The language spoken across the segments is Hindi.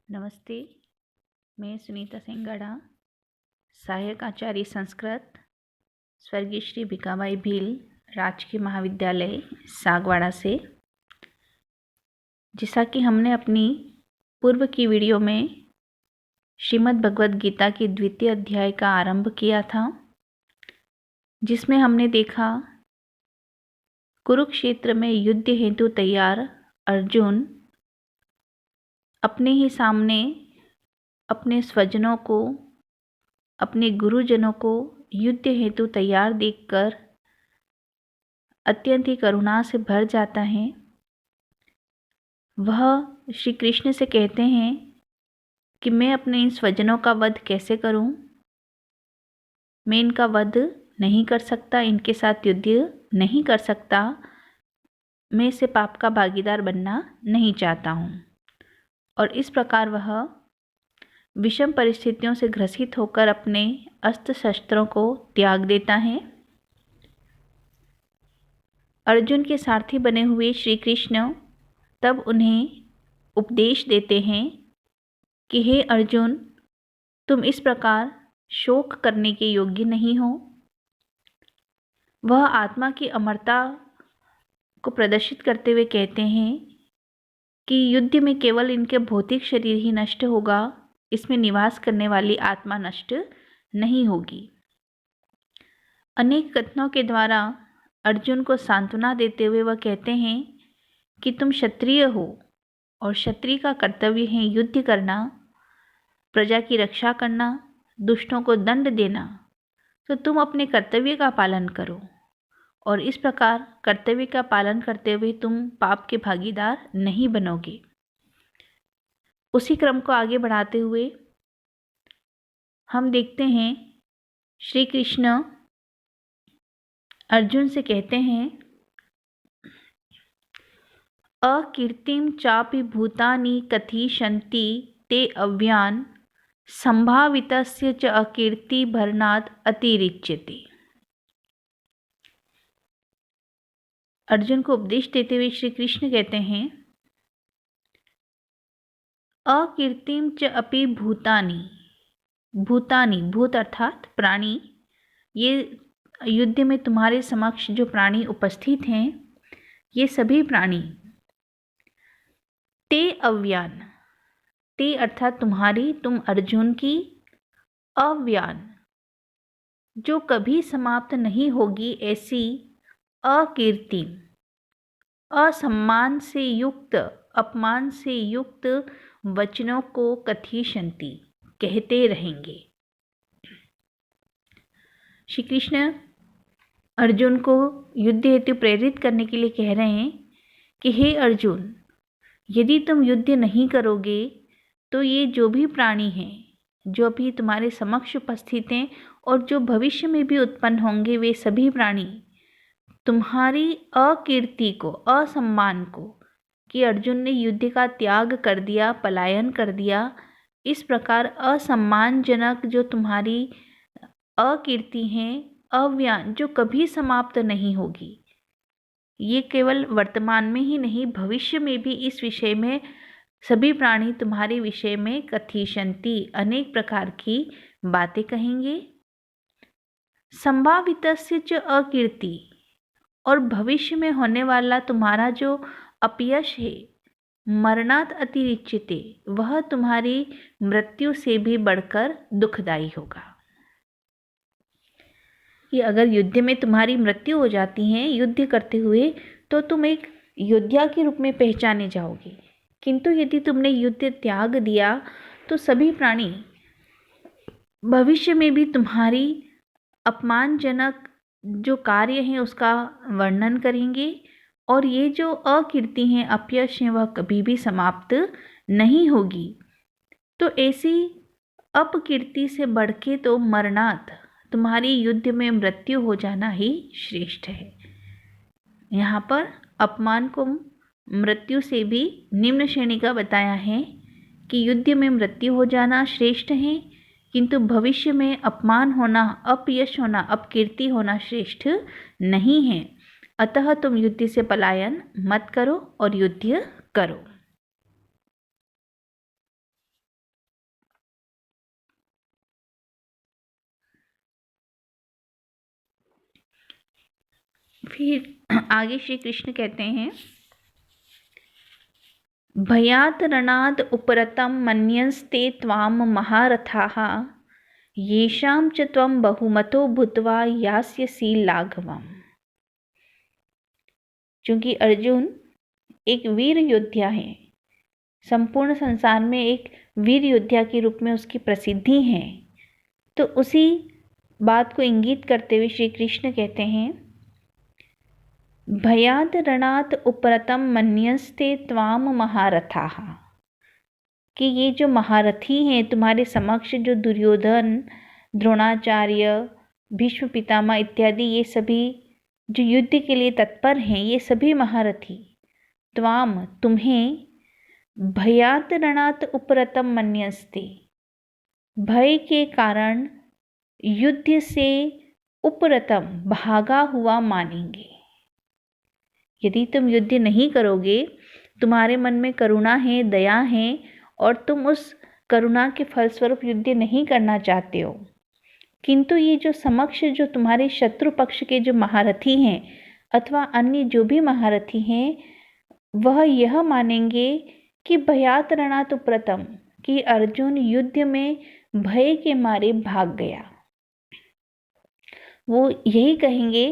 नमस्ते। मैं सुनीता सिंगड़ा, सहायक आचार्य संस्कृत, स्वर्गीय श्री भिकाबाई भील राजकीय महाविद्यालय सागवाड़ा से। जैसा कि हमने अपनी पूर्व की वीडियो में श्रीमद् भगवद गीता के द्वितीय अध्याय का आरंभ किया था, जिसमें हमने देखा कुरुक्षेत्र में युद्ध हेतु तैयार अर्जुन अपने ही सामने अपने स्वजनों को, अपने गुरुजनों को युद्ध हेतु तैयार देखकर अत्यंत ही करुणा से भर जाता है। वह श्री कृष्ण से कहते हैं कि मैं अपने इन स्वजनों का वध कैसे करूं? मैं इनका वध नहीं कर सकता, इनके साथ युद्ध नहीं कर सकता। मैं इसे पाप का भागीदार बनना नहीं चाहता हूं। और इस प्रकार वह विषम परिस्थितियों से ग्रसित होकर अपने अस्त्र शस्त्रों को त्याग देता है। अर्जुन के सारथी बने हुए श्री कृष्ण तब उन्हें उपदेश देते हैं कि हे अर्जुन, तुम इस प्रकार शोक करने के योग्य नहीं हो। वह आत्मा की अमरता को प्रदर्शित करते हुए कहते हैं कि युद्ध में केवल इनके भौतिक शरीर ही नष्ट होगा, इसमें निवास करने वाली आत्मा नष्ट नहीं होगी। अनेक कथनों के द्वारा अर्जुन को सांत्वना देते हुए वह कहते हैं कि तुम क्षत्रिय हो और क्षत्रिय का कर्तव्य है युद्ध करना, प्रजा की रक्षा करना, दुष्टों को दंड देना। तो तुम अपने कर्तव्य का पालन करो और इस प्रकार कर्तव्य का पालन करते हुए तुम पाप के भागीदार नहीं बनोगे। उसी क्रम को आगे बढ़ाते हुए हम देखते हैं श्री कृष्ण अर्जुन से कहते हैं, अकीर्तिम चापि भूतानि कथयिष्यन्ति ते अव्यान् संभावितस्य च अकीर्ति भरणात् अतिरिच्यते। अर्जुन को उपदेश देते हुए श्री कृष्ण कहते हैं, अकीर्तिम च अपि भूतानि। भूतानि, भूत अर्थात प्राणी। ये युद्ध में तुम्हारे समक्ष जो प्राणी उपस्थित हैं, ये सभी प्राणी ते अव्यान, ते अर्थात तुम्हारी, तुम अर्जुन की, अव्यान जो कभी समाप्त नहीं होगी ऐसी अकीर्ति, असम्मान से युक्त, अपमान से युक्त वचनों को कथयिष्यन्ति, कहते रहेंगे। श्री कृष्ण अर्जुन को युद्ध हेतु प्रेरित करने के लिए कह रहे हैं कि हे अर्जुन, यदि तुम युद्ध नहीं करोगे तो ये जो भी प्राणी हैं, जो अभी तुम्हारे समक्ष उपस्थित हैं और जो भविष्य में भी उत्पन्न होंगे, वे सभी प्राणी तुम्हारी अकीर्ति को, असम्मान को, कि अर्जुन ने युद्ध का त्याग कर दिया, पलायन कर दिया, इस प्रकार असम्मानजनक जो तुम्हारी अकीर्ति हैं, अव्यान जो कभी समाप्त नहीं होगी, ये केवल वर्तमान में ही नहीं, भविष्य में भी इस विषय में सभी प्राणी तुम्हारे विषय में कथयिष्यन्ति, अनेक प्रकार की बातें कहेंगे। संभावितस्य च अकीर्ति, और भविष्य में होने वाला तुम्हारा जो अपयश है, मरणात् अतिरिच्यते, वह तुम्हारी मृत्यु से भी बढ़कर दुखदायी होगा। कि अगर युद्ध में तुम्हारी मृत्यु हो जाती है युद्ध करते हुए, तो तुम एक योद्धा के रूप में पहचाने जाओगे, किंतु यदि तुमने युद्ध त्याग दिया तो सभी प्राणी भविष्य में भी तुम्हारी अपमानजनक जो कार्य हैं उसका वर्णन करेंगे, और ये जो अकीर्ति हैं, अपयश हैं, वह कभी भी समाप्त नहीं होगी। तो ऐसी अपकीर्ति से बढ़ के तो मरणात्, तुम्हारी युद्ध में मृत्यु हो जाना ही श्रेष्ठ है। यहाँ पर अपमान को मृत्यु से भी निम्न श्रेणी का बताया है कि युद्ध में मृत्यु हो जाना श्रेष्ठ है, किंतु भविष्य में अपमान होना, अपयश होना, अपकीर्ति होना श्रेष्ठ नहीं है। अतः तुम युद्ध से पलायन मत करो और युद्ध करो। फिर आगे श्री कृष्ण कहते हैं, भयात रणाद उपरतं मन्यन्ते त्वां महारथाः येषां च त्वं बहुमतो भूत्वा यास्यसि लाघवम्। चूंकि अर्जुन एक वीर योद्धा है, संपूर्ण संसार में एक वीर योद्धा के रूप में उसकी प्रसिद्धि है, तो उसी बात को इंगित करते हुए श्री कृष्ण कहते हैं, भयाद रणात उपरतं मन्यन्ते त्वां महारथाः, कि ये जो महारथी हैं तुम्हारे समक्ष, जो दुर्योधन, द्रोणाचार्य, भीष्म पितामह इत्यादि, ये सभी जो युद्ध के लिए तत्पर हैं, ये सभी महारथी त्वाम तुम्हें भयात रणात उपरतं मन्यन्ते, भय के कारण युद्ध से उपरतम भागा हुआ मानेंगे। यदि तुम युद्ध नहीं करोगे, तुम्हारे मन में करुणा है, दया है, और तुम उस करुणा के फलस्वरूप युद्ध नहीं करना चाहते हो, किंतु ये जो समक्ष, जो तुम्हारे शत्रु पक्ष के जो महारथी हैं अथवा अन्य जो भी महारथी हैं, वह यह मानेंगे कि भयात रणात उपरतम, कि अर्जुन युद्ध में भय के मारे भाग गया। वो यही कहेंगे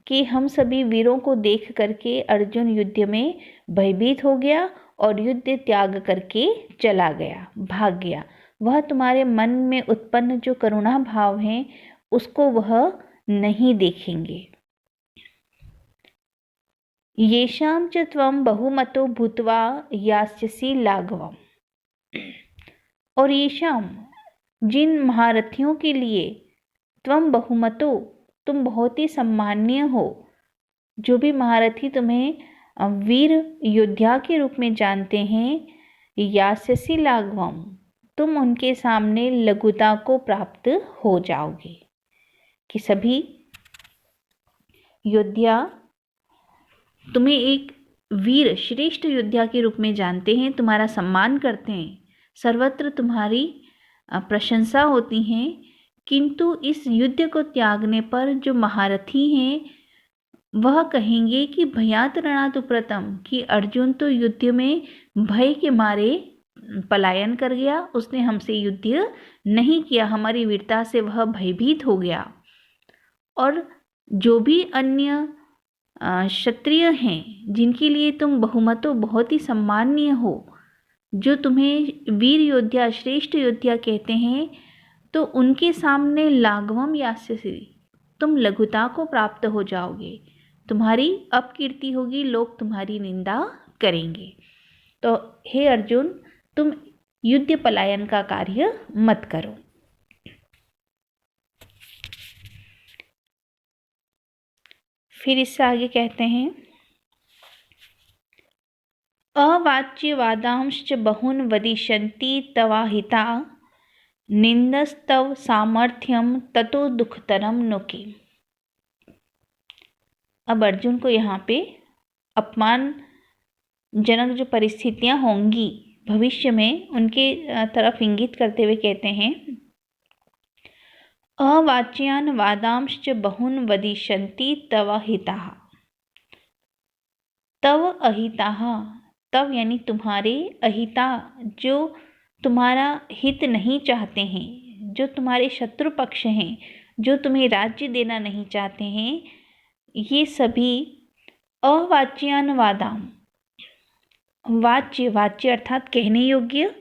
कि हम सभी वीरों को देख करके अर्जुन युद्ध में भयभीत हो गया और युद्ध त्याग करके चला गया, भाग गया। वह तुम्हारे मन में उत्पन्न जो करुणा भाव है उसको वह नहीं देखेंगे। येषां च त्वं बहुमतो भूत्वा यास्यसि लाघवम्, और येषां, जिन महारथियों के लिए, त्वं बहुमतो, तुम बहुत ही सम्माननीय हो, जो भी महारथी तुम्हें वीर योद्धा के रूप में जानते हैं, यास्यसि लाघवम्, तुम उनके सामने लघुता को प्राप्त हो जाओगे। कि सभी योद्धा तुम्हें एक वीर, श्रेष्ठ योद्धा के रूप में जानते हैं, तुम्हारा सम्मान करते हैं, सर्वत्र तुम्हारी प्रशंसा होती है, किंतु इस युद्ध को त्यागने पर जो महारथी हैं वह कहेंगे कि भयात रणात उपरतम, कि अर्जुन तो युद्ध में भय के मारे पलायन कर गया, उसने हमसे युद्ध नहीं किया, हमारी वीरता से वह भयभीत हो गया। और जो भी अन्य क्षत्रिय हैं जिनके लिए तुम बहुमतो बहुत ही सम्माननीय हो, जो तुम्हें वीर योद्धा, श्रेष्ठ योद्धा कहते हैं, तो उनके सामने लाघवम यास्यसि, तुम लघुता को प्राप्त हो जाओगे, तुम्हारी अपकीर्ति होगी, लोग तुम्हारी निंदा करेंगे। तो हे अर्जुन, तुम युद्ध पलायन का कार्य मत करो। फिर इससे आगे कहते हैं, अवाच्यवादांश्च बहून् वदिष्यन्ति तवाहिता निंदस्तव सामर्थ्यम ततो दुखतरम नो किम। अब अर्जुन को यहाँ पे अपमानजनक जो परिस्थितियाँ होंगी भविष्य में, उनके तरफ इंगित करते हुए कहते हैं, अवाच्यान वादांश्च बहून् वदिष्यन्ति तव अहिताः। तव अहिताः, तव यानी तुम्हारे, अहिता जो तुम्हारा हित नहीं चाहते हैं, जो तुम्हारे शत्रु पक्ष हैं, जो तुम्हें राज्य देना नहीं चाहते हैं, ये सभी अवाच्यान वादाम, वाच्य, वाच्य अर्थात कहने योग्य,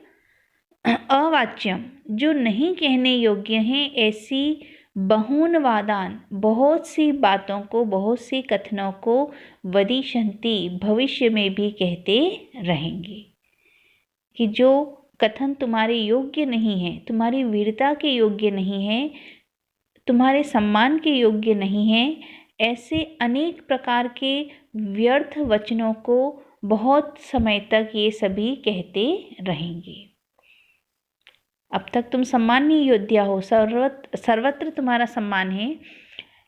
अवाच्यम जो नहीं कहने योग्य हैं, ऐसी बहून वादान, बहुत सी बातों को, बहुत सी कथनों को, वदिष्यन्ति भविष्य में भी कहते रहेंगे, कि जो कथन तुम्हारे योग्य नहीं है, तुम्हारी वीरता के योग्य नहीं है, तुम्हारे सम्मान के योग्य नहीं है, ऐसे अनेक प्रकार के व्यर्थ वचनों को बहुत समय तक ये सभी कहते रहेंगे। अब तक तुम सम्मानीय योद्धा हो, सर्वत्र तुम्हारा सम्मान है,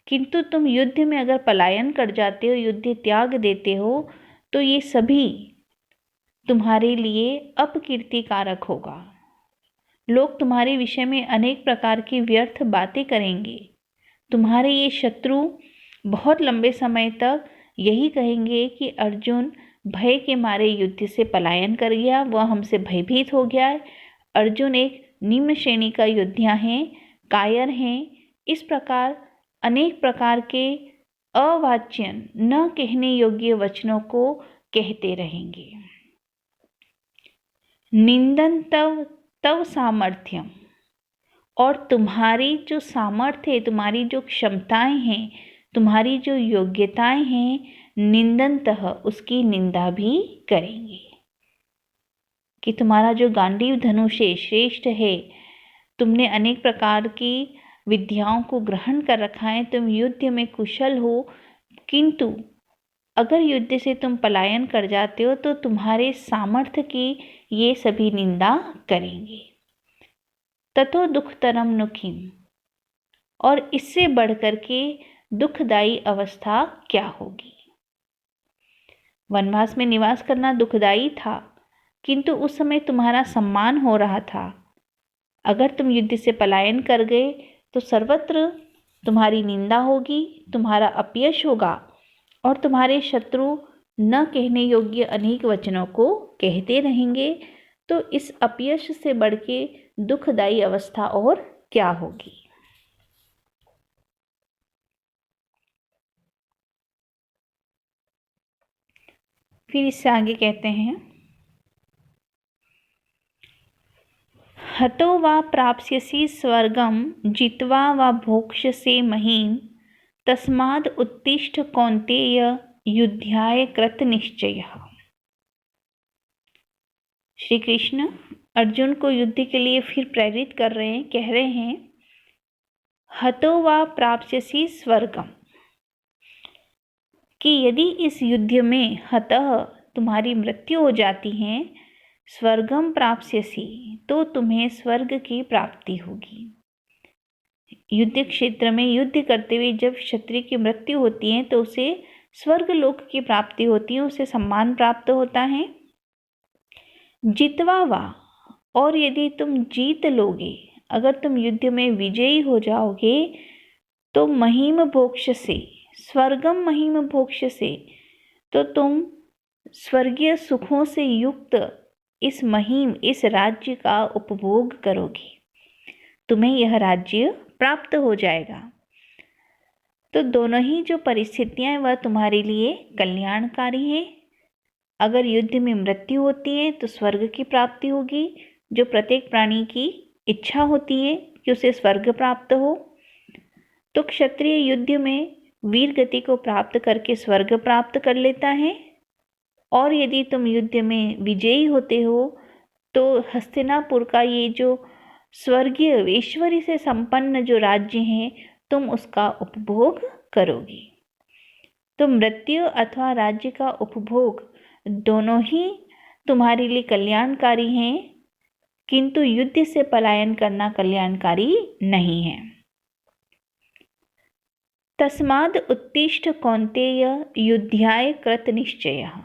किंतु तुम युद्ध में अगर पलायन कर जाते हो, युद्ध त्याग देते हो, तो ये सभी तुम्हारे लिए अपकीर्तिकारक होगा। लोग तुम्हारे विषय में अनेक प्रकार की व्यर्थ बातें करेंगे। तुम्हारे ये शत्रु बहुत लंबे समय तक यही कहेंगे कि अर्जुन भय के मारे युद्ध से पलायन कर गया, वह हमसे भयभीत हो गया है, अर्जुन एक निम्न श्रेणी का योद्धा है, कायर हैं। इस प्रकार अनेक प्रकार के अवाच्य न कहने योग्य वचनों को कहते रहेंगे। निंदन तव तव सामर्थ्यम, और तुम्हारी जो सामर्थ्य है, तुम्हारी जो क्षमताएं हैं, तुम्हारी जो योग्यताएं हैं, निंदनतः उसकी निंदा भी करेंगे कि तुम्हारा जो गांडीव धनुष है श्रेष्ठ है, तुमने अनेक प्रकार की विद्याओं को ग्रहण कर रखा है, तुम युद्ध में कुशल हो, किंतु अगर युद्ध से तुम पलायन कर जाते हो तो तुम्हारे सामर्थ्य की ये सभी निंदा करेंगे। ततो दुखतरम नुखिम, और इससे बढ़कर के दुखदायी अवस्था क्या होगी। वनवास में निवास करना दुखदायी था, किंतु उस समय तुम्हारा सम्मान हो रहा था। अगर तुम युद्ध से पलायन कर गए तो सर्वत्र तुम्हारी निंदा होगी, तुम्हारा अपयश होगा और तुम्हारे शत्रु न कहने योग्य अनेक वचनों को कहते रहेंगे। तो इस अपयश से बढ़ के दुखदायी अवस्था और क्या होगी। फिर इससे आगे कहते हैं, हतो वा प्राप्स्यसि स्वर्गम जित्वा वा भोक्ष्यसे महीम तस्माद् उत्तिष्ठ कौन्तेय युद्धाय कृत निश्चयः। श्री कृष्ण अर्जुन को युद्ध के लिए फिर प्रेरित कर रहे हैं, कह रहे हैं, हतो वा प्राप्स्यसि स्वर्गम, कि यदि इस युद्ध में हतः तुम्हारी मृत्यु हो जाती है, स्वर्गम प्राप्स्यसि, तो तुम्हें स्वर्ग की प्राप्ति होगी। युद्ध क्षेत्र में युद्ध करते हुए जब क्षत्रिय की मृत्यु होती है तो उसे स्वर्ग लोक की प्राप्ति होती है, उसे सम्मान प्राप्त होता है। जितवा वा, और यदि तुम जीत लोगे, अगर तुम युद्ध में विजयी हो जाओगे तो महीम भोक्ष से, स्वर्गम महीम भोक्ष से, तो तुम स्वर्गीय सुखों से युक्त इस महीम, इस राज्य का उपभोग करोगे, तुम्हें यह राज्य प्राप्त हो जाएगा। तो दोनों ही जो परिस्थितियां हैं वह तुम्हारे लिए कल्याणकारी है। अगर युद्ध में मृत्यु होती है तो स्वर्ग की प्राप्ति होगी, जो प्रत्येक प्राणी की इच्छा होती है कि उसे स्वर्ग प्राप्त हो। तो क्षत्रिय युद्ध में वीर गति को प्राप्त करके स्वर्ग प्राप्त कर लेता है, और यदि तुम युद्ध में विजयी होते हो तो हस्तिनापुर का ये जो स्वर्गीय ऐश्वर्य से संपन्न जो राज्य है, तुम उसका उपभोग करोगे। तो मृत्यु अथवा राज्य का उपभोग दोनों ही तुम्हारे लिए कल्याणकारी हैं, किंतु युद्ध से पलायन करना कल्याणकारी नहीं है। तस्माद् उत्तिष्ठ कौन्तेय युद्धाय कृत निश्चयः।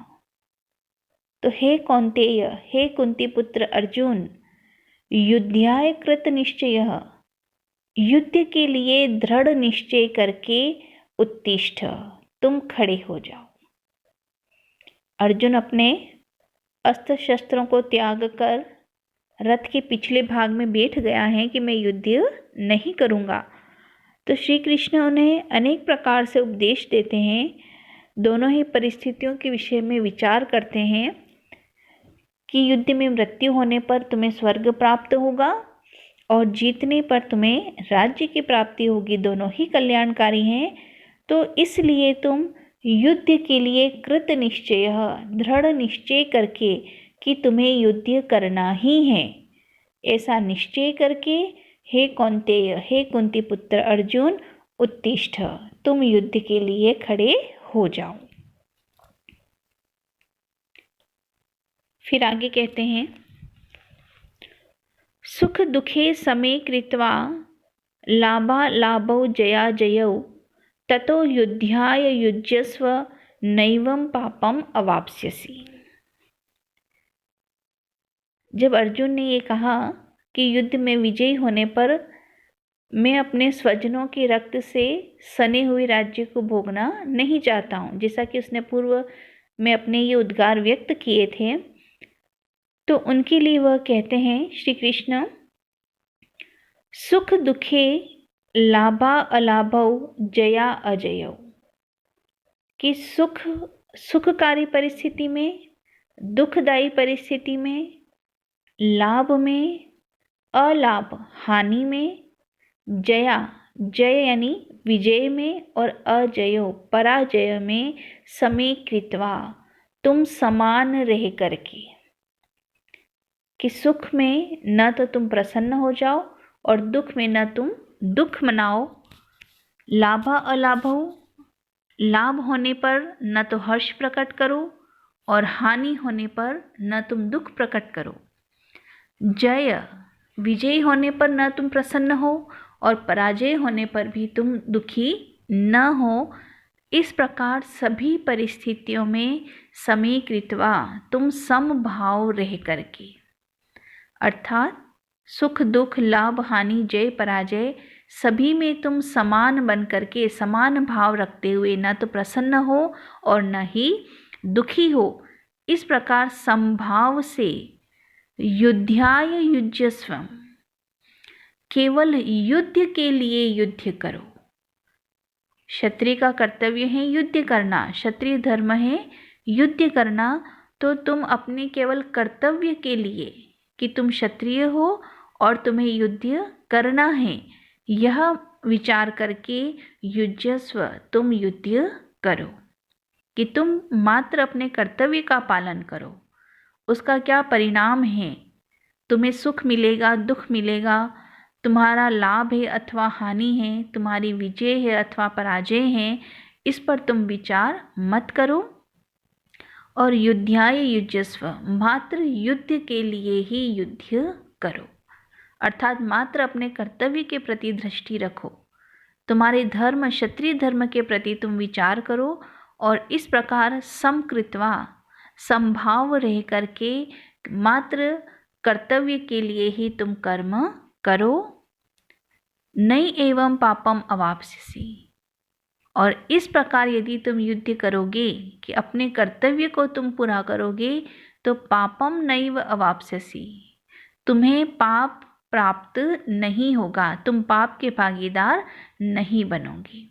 तो हे कौन्तेय, हे कुंती पुत्र अर्जुन, युद्धाय कृत निश्चयः, युद्ध के लिए दृढ़ निश्चय करके उत्तिष्ठ, तुम खड़े हो जाओ। अर्जुन अपने अस्त्र शस्त्रों को त्याग कर रथ के पिछले भाग में बैठ गया है कि मैं युद्ध नहीं करूँगा। तो श्री कृष्ण उन्हें अनेक प्रकार से उपदेश देते हैं, दोनों ही परिस्थितियों के विषय में विचार करते हैं कि युद्ध में मृत्यु होने पर तुम्हें स्वर्ग प्राप्त होगा और जीतने पर तुम्हें राज्य की प्राप्ति होगी, दोनों ही कल्याणकारी हैं। तो इसलिए तुम युद्ध के लिए कृत निश्चय, दृढ़ निश्चय करके कि तुम्हें युद्ध करना ही है, ऐसा निश्चय करके हे कौन्तेय, हे कुंती पुत्र अर्जुन, उत्तिष्ठ, तुम युद्ध के लिए खड़े हो जाओ। फिर आगे कहते हैं, सुख दुखे समे कृत्वा लाभा लाभौ जया जयौ ततो युद्धाय युज्यस्व नैवं पापम अवाप्स्यसि। जब अर्जुन ने ये कहा कि युद्ध में विजयी होने पर मैं अपने स्वजनों के रक्त से सने हुए राज्य को भोगना नहीं चाहता हूँ। जैसा कि उसने पूर्व में अपने ये उद्गार व्यक्त किए थे, तो उनके लिए वह कहते हैं श्री कृष्ण, सुख दुखे लाभा अलाभौ जया अजयौ, कि सुखकारी परिस्थिति में, दुखदायी परिस्थिति में, लाभ में, अलाभ हानि में, जया जय यानी विजय में, और अजयो पराजय में, समीकृत्वा तुम समान रह करके, कि सुख में न तो तुम प्रसन्न हो जाओ और दुख में न तुम दुख मनाओ। लाभा अलाभो, लाभ होने पर न तो हर्ष प्रकट करो और हानि होने पर न तुम दुख प्रकट करो। जय विजय होने पर न तुम प्रसन्न हो और पराजय होने पर भी तुम दुखी न हो। इस प्रकार सभी परिस्थितियों में समीकृत्वा तुम समभाव रह करके, अर्थात सुख दुख लाभ हानि जय पराजय सभी में तुम समान बन करके, समान भाव रखते हुए न तो प्रसन्न हो और न ही दुखी हो। इस प्रकार समभाव से युद्धाय युज्यस्व, केवल युद्ध के लिए युद्ध करो। क्षत्रिय का कर्तव्य है युद्ध करना, क्षत्रिय धर्म है युद्ध करना। तो तुम अपने केवल कर्तव्य के लिए कि तुम क्षत्रिय हो और तुम्हें युद्ध करना है, यह विचार करके युज्यस्व तुम युद्ध करो, कि तुम मात्र अपने कर्तव्य का पालन करो। उसका क्या परिणाम है, तुम्हें सुख मिलेगा दुख मिलेगा, तुम्हारा लाभ है अथवा हानि है, तुम्हारी विजय है अथवा पराजय है, इस पर तुम विचार मत करो। और युद्धाय युज्यस्व, मात्र युद्ध के लिए ही युद्ध करो, अर्थात मात्र अपने कर्तव्य के प्रति दृष्टि रखो। तुम्हारे धर्म क्षत्रिय धर्म के प्रति तुम विचार करो और इस प्रकार समकृत्वा समभाव रह करके मात्र कर्तव्य के लिए ही तुम कर्म करो। नई एवं पापम अवाप्स्यसि, और इस प्रकार यदि तुम युद्ध करोगे कि अपने कर्तव्य को तुम पूरा करोगे, तो पापम नैव अवाप्स्यसि, तुम्हें पाप प्राप्त नहीं होगा, तुम पाप के भागीदार नहीं बनोगे।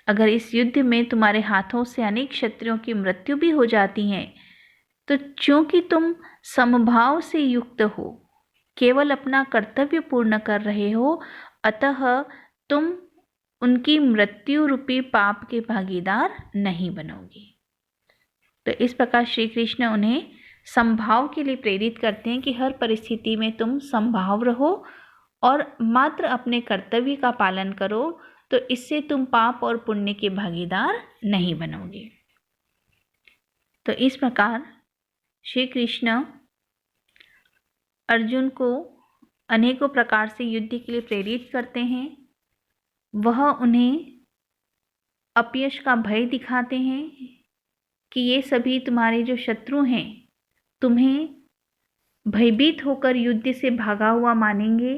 अगर इस युद्ध में तुम्हारे हाथों से अनेक क्षत्रियों की मृत्यु भी हो जाती है, तो चूंकि तुम समभाव से युक्त हो, केवल अपना कर्तव्य पूर्ण कर रहे हो, अतः तुम उनकी मृत्यु रूपी पाप के भागीदार नहीं बनोगे। तो इस प्रकार श्री कृष्ण उन्हें समभाव के लिए प्रेरित करते हैं कि हर परिस्थिति में तुम समभाव रहो और मात्र अपने कर्तव्य का पालन करो, तो इससे तुम पाप और पुण्य के भागीदार नहीं बनोगे। तो इस प्रकार श्री कृष्ण अर्जुन को अनेकों प्रकार से युद्ध के लिए प्रेरित करते हैं। वह उन्हें अपयश का भय दिखाते हैं कि ये सभी तुम्हारे जो शत्रु हैं तुम्हें भयभीत होकर युद्ध से भागा हुआ मानेंगे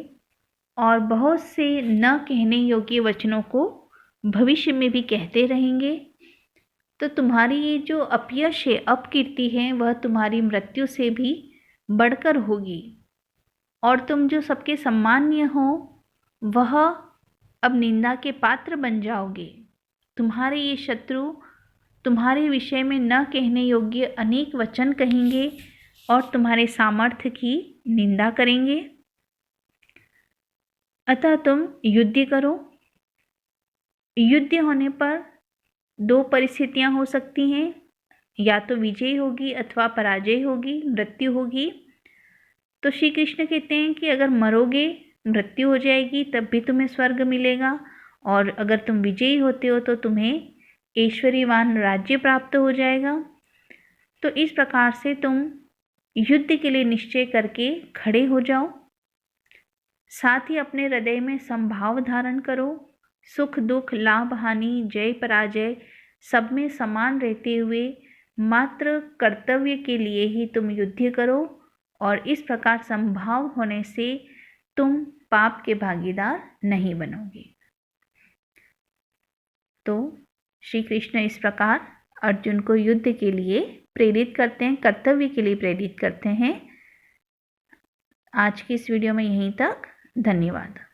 और बहुत से न कहने योग्य वचनों को भविष्य में भी कहते रहेंगे। तो तुम्हारी ये जो अपयश है, अपकीर्ति है, वह तुम्हारी मृत्यु से भी बढ़कर होगी और तुम जो सबके सम्मान्य हो वह अब निंदा के पात्र बन जाओगे। तुम्हारे ये शत्रु तुम्हारे विषय में न कहने योग्य अनेक वचन कहेंगे और तुम्हारे सामर्थ्य की निंदा करेंगे। अतः तुम युद्ध करो। युद्ध होने पर दो परिस्थितियां हो सकती हैं, या तो विजय होगी अथवा पराजय होगी, मृत्यु होगी। तो श्री कृष्ण कहते हैं कि अगर मरोगे, मृत्यु हो जाएगी, तब भी तुम्हें स्वर्ग मिलेगा, और अगर तुम विजयी होते हो तो तुम्हें ऐश्वर्यवान राज्य प्राप्त हो जाएगा। तो इस प्रकार से तुम युद्ध के लिए निश्चय करके खड़े हो जाओ। साथ ही अपने हृदय में समभाव धारण करो। सुख दुख लाभ हानि जय पराजय सब में समान रहते हुए मात्र कर्तव्य के लिए ही तुम युद्ध करो, और इस प्रकार समभाव होने से तुम पाप के भागीदार नहीं बनोगे। तो श्री कृष्ण इस प्रकार अर्जुन को युद्ध के लिए प्रेरित करते हैं, कर्तव्य के लिए प्रेरित करते हैं। आज की इस वीडियो में यहीं तक। धन्यवाद।